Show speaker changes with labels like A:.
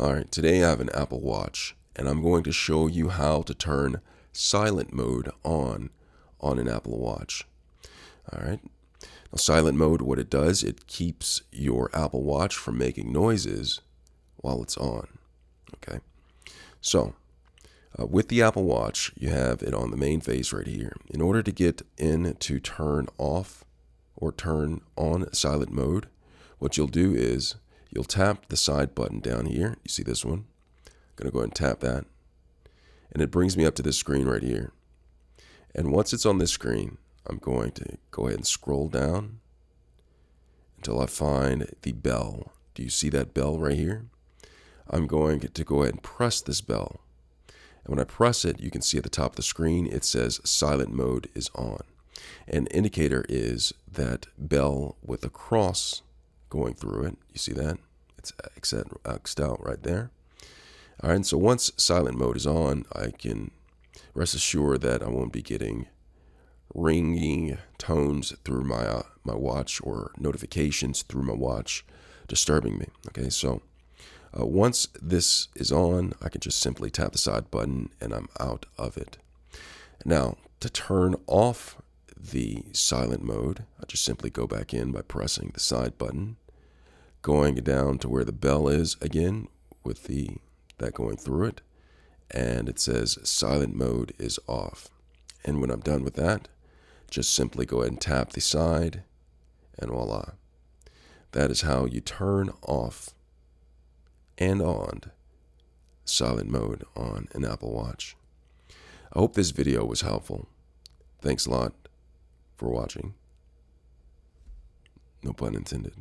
A: Alright, today I have an Apple Watch and I'm going to show you how to turn silent mode on an Apple Watch. Alright, now silent mode, what it does, it keeps your Apple Watch from making noises while it's on. Okay, so with the Apple Watch, you have it on the main face right here. In order to get in to turn off or turn on silent mode, what you'll do is you'll tap the side button down here. You see this one? I'm going to go ahead and tap that. And it brings me up to this screen right here. And once it's on this screen, I'm going to go ahead and scroll down until I find the bell. Do you see that bell right here? I'm going to go ahead and press this bell. And when I press it, you can see at the top of the screen, it says silent mode is on. An indicator is that bell with a cross going through it. You see that? It's X'd out right there. All right, and so once silent mode is on, I can rest assured that I won't be getting ringing tones through my watch or notifications through my watch disturbing me. Okay, so once this is on, I can just simply tap the side button and I'm out of it. Now, to turn off the silent mode, I just simply go back in by pressing the side button, going down to where the bell is again with that going through it, and it says silent mode is off. And when I'm done with that, just simply go ahead and tap the side, and voila. That is how you turn off and on silent mode on an Apple Watch. I hope this video was helpful. Thanks a lot for watching. No pun intended.